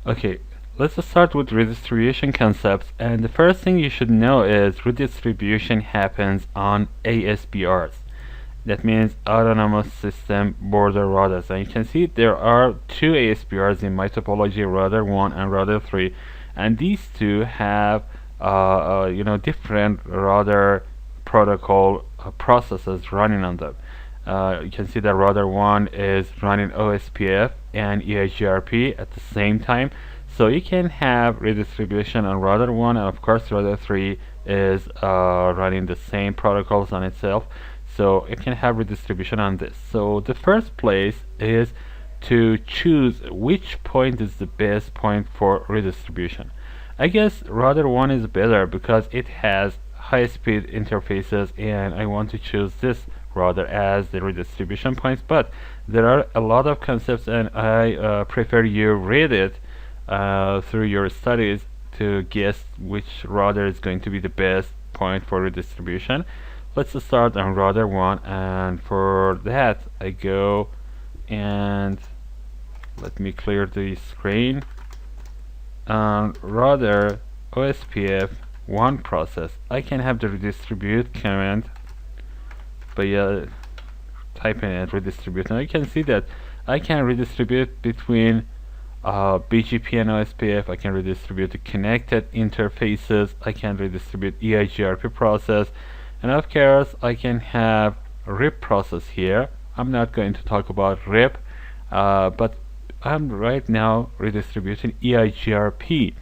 Okay, let's start with redistribution concepts, and the first thing you should know is redistribution happens on ASBRs. That means autonomous system border routers, and you can see there are two ASBRs in my topology, router 1 and router 3, and these two have different router protocol processes running on them. You can see that router 1 is running OSPF and EIGRP at the same time, so you can have redistribution on router 1, and of course router 3 is running the same protocols on itself, so it can have redistribution on this. So the first place is to choose which point is the best point for redistribution. I guess router 1 is better because it has high speed interfaces, and I want to choose this router as the redistribution point, but there are a lot of concepts, and I prefer you read it through your studies to guess which router is going to be the best point for redistribution. Let's start on router 1, and for that I go and let me clear the screen. Router OSPF 1 process, I can have the redistribute command by typing in redistribute, and I can see that I can redistribute between BGP and OSPF. I can redistribute the connected interfaces. I can redistribute EIGRP process, and of course I can have RIP process here. I'm not going to talk about RIP, but I'm right now redistributing EIGRP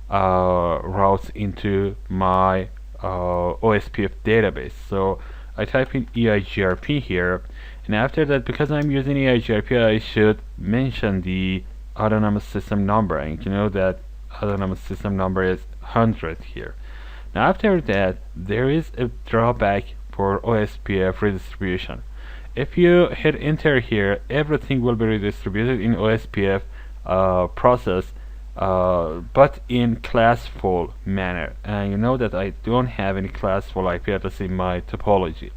routes into my OSPF database. So I type in EIGRP here, and after that, because I'm using EIGRP, I should mention the autonomous system number, and you know that autonomous system number is 100 here. Now after that, there is a drawback for OSPF redistribution. If you hit enter here, everything will be redistributed in OSPF process, but in classful manner, and you know that I don't have any classful IP address in my topology.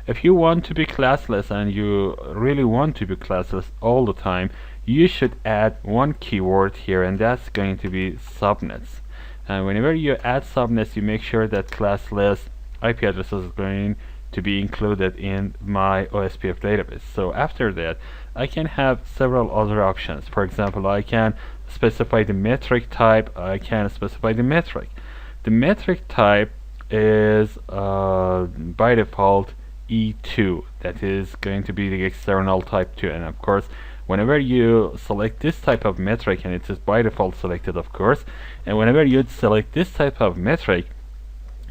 If you want to be classless, and you really want to be classless all the time, you should add one keyword here, and that's going to be subnets. And whenever you add subnets, you make sure that classless IP addresses is going to be included in my OSPF database. So after that, I can have several other options. For example, I can specify the metric type. I can specify the metric. The metric type is by default E2. That is going to be the external type 2, and of course whenever you select this type of metric, and it is by default selected of course, and whenever you select this type of metric,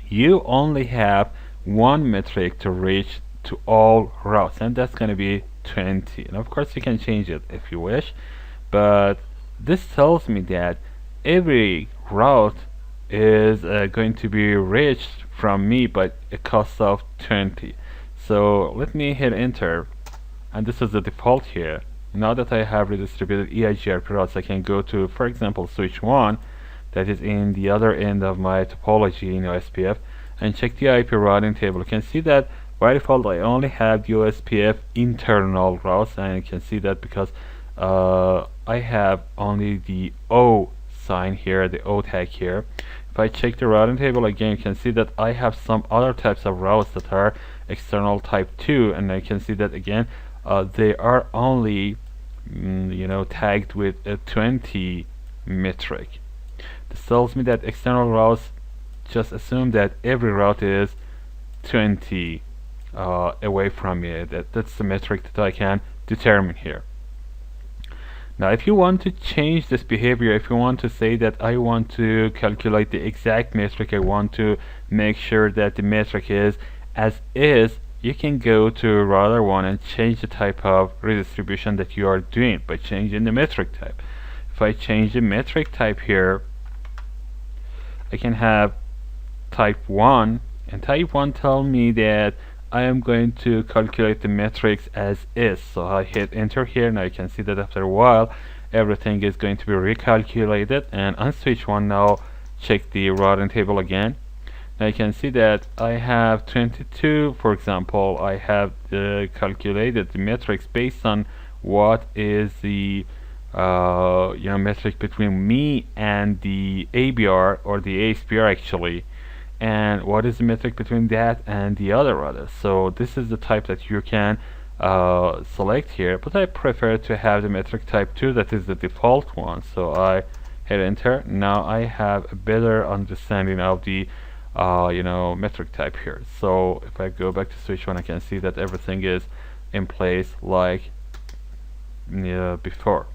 you only have one metric to reach to all routes, and that's going to be 20. And of course you can change it if you wish, but this tells me that every route is going to be reached from me by a cost of 20. So let me hit enter, and this is the default here. Now that I have redistributed EIGRP routes, I can go to, for example, switch 1, that is in the other end of my topology in OSPF, and check the IP routing table. You can see that by default I only have the OSPF internal routes, and you can see that because I have only the O sign here, the O tag here. If I check the routing table again, you can see that I have some other types of routes that are external type 2, and I can see that again they are only tagged with a 20 metric. This tells me that external routes, just assume that every route is 20 away from me. That's the metric that I can determine here. Now if you want to change this behavior, if you want to say that I want to calculate the exact metric, I want to make sure that the metric is as is, you can go to router 1 and change the type of redistribution that you are doing by changing the metric type. If I change the metric type here, I can have type 1, and type 1 tell me that I am going to calculate the metrics as is. So I hit enter here, and I can see that after a while everything is going to be recalculated. And on switch 1 now, check the routing table again. Now you can see that I have 22, for example. I have calculated the metrics based on what is the metric between me and the ABR or the ASPR actually, and what is the metric between that and the other router. So this is the type that you can select here, but I prefer to have the metric type 2, that is the default one. So I hit enter. Now I have a better understanding of the metric type here. So if I go back to switch 1, I can see that everything is in place like before.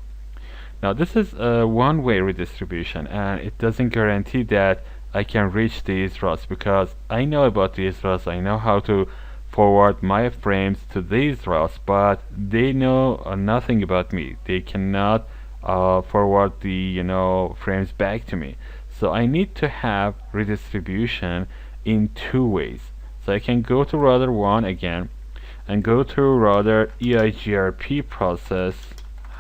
Now this is a one-way redistribution, and it doesn't guarantee that I can reach these routes, because I know about these routes, I know how to forward my frames to these routes, but they know nothing about me. They cannot forward the frames back to me. So I need to have redistribution in two ways. So I can go to router 1 again and go to router EIGRP process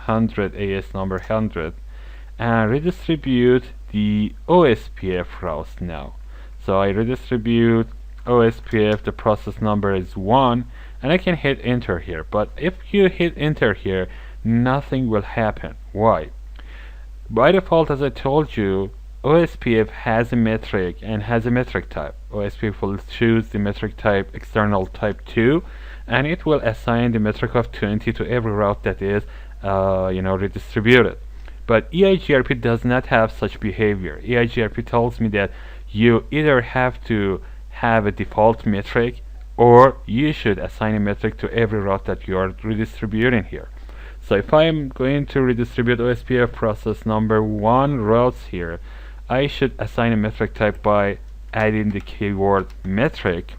100 AS number 100 and redistribute the OSPF routes now. So I redistribute OSPF, the process number is 1, and I can hit enter here. But if you hit enter here, nothing will happen. Why? By default, as I told you, OSPF has a metric and has a metric type. OSPF will choose the metric type external type 2, and it will assign the metric of 20 to every route that is redistributed. But EIGRP does not have such behavior. EIGRP tells me that you either have to have a default metric, or you should assign a metric to every route that you are redistributing here. So if I'm going to redistribute OSPF process number 1 routes here, I should assign a metric type by adding the keyword metric,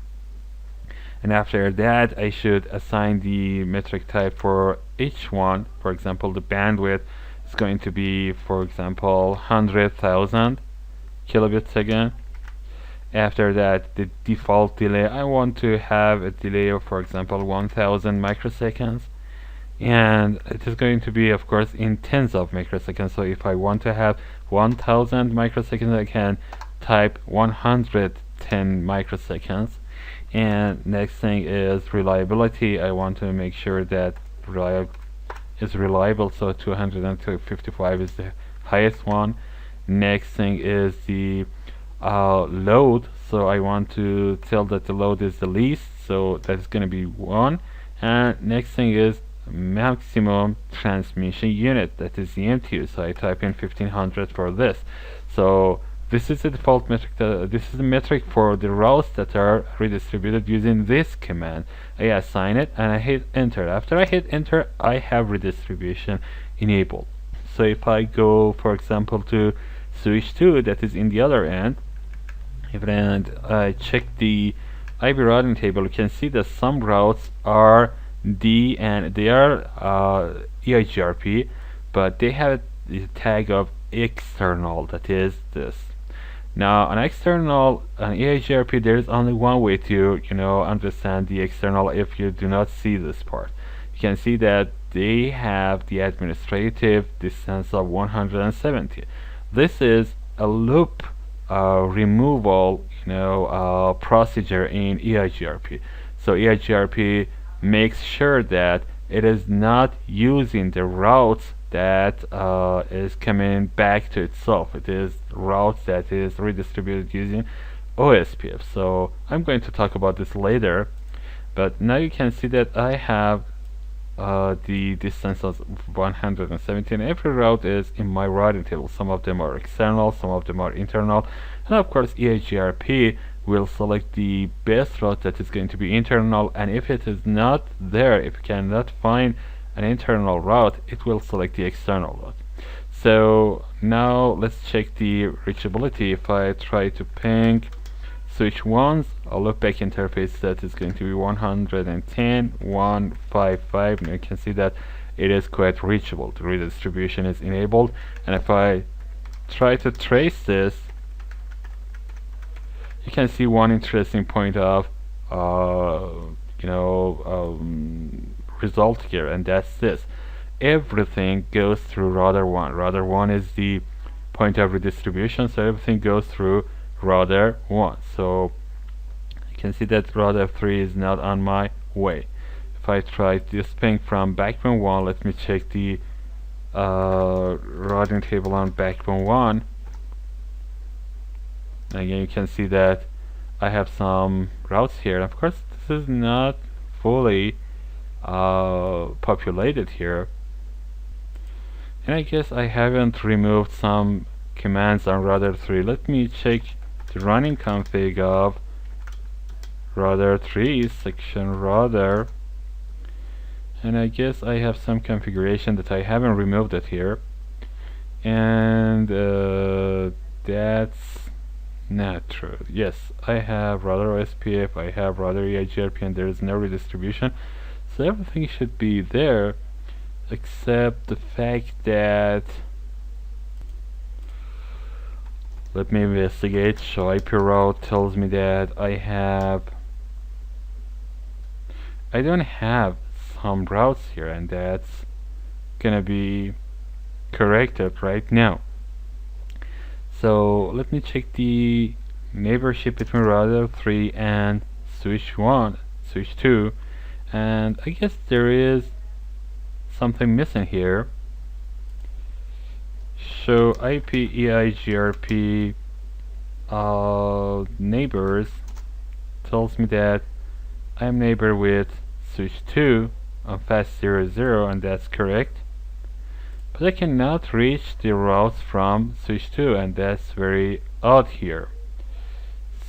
and after that I should assign the metric type for each one. For example, the bandwidth is going to be, for example, 100,000 kilobits again. After that, the default delay, I want to have a delay of, for example, 1000 microseconds, and it is going to be, of course, in tens of microseconds. So if I want to have 1000 microseconds, I can type 110 microseconds. And next thing is reliability. I want to make sure that is reliable, so 255 is the highest one. Next thing is the load, so I want to tell that the load is the least, so that's going to be 1. And next thing is maximum transmission unit, that is the MTU, so I type in 1500 for this. So this is the default metric. This is the metric for the routes that are redistributed using this command. I assign it and I hit enter. After I hit enter, I have redistribution enabled. So if I go, for example, to switch 2, that is in the other end, and I check the IP routing table, you can see that some routes are D and they are EIGRP, but they have the tag of external, that is this. Now an external, an EIGRP, there is only one way to understand the external. If you do not see this part, you can see that they have the administrative distance of 170. This is a loop removal procedure in EIGRP. So EIGRP makes sure that it is not using the routes that is coming back to itself. It is routes that is redistributed using OSPF. So I'm going to talk about this later, but now you can see that I have the distance of 117. Every route is in my routing table. Some of them are external, some of them are internal, and of course EIGRP will select the best route that is going to be internal, and if it is not there, if you cannot find an internal route, it will select the external route. So now let's check the reachability. If I try to ping switch once, a loopback interface that is going to be 110.155. Now you can see that it is quite reachable. The redistribution is enabled, and if I try to trace this, you can see one interesting point of result here, and that's this: everything goes through router 1. Router 1 is the point of redistribution, so everything goes through router 1. So you can see that router 3 is not on my way. If I try this ping from backbone 1, let me check the routing table on backbone 1. And again, you can see that I have some routes here. Of course, this is not fully populated here. And I guess I haven't removed some commands on router 3. Let me check the running config of router 3 section router, and I guess I have some configuration that I haven't removed it here, and that's not true. Yes, I have router OSPF, I have router EIGRP, and there is no redistribution, so everything should be there except the fact that, let me investigate. Show IP route tells me that I don't have some routes here, and that's gonna be corrected right now. So let me check the neighborship between router 3 and switch 2, and I guess there is something missing here. Show IP EIGRP neighbors tells me that I'm neighbor with switch 2 on fast 00, and that's correct, but I cannot reach the routes from switch 2, and that's very odd here.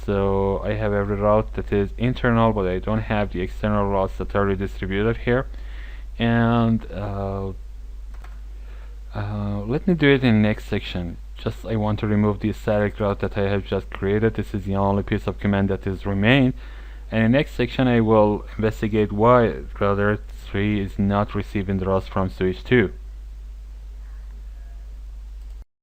So I have every route that is internal, but I don't have the external routes that are redistributed here. And let me do it in the next section. Just I want to remove the static route that I have just created. This is the only piece of command that is remained. And in the next section I will investigate why router 3 is not receiving the routes from switch 2.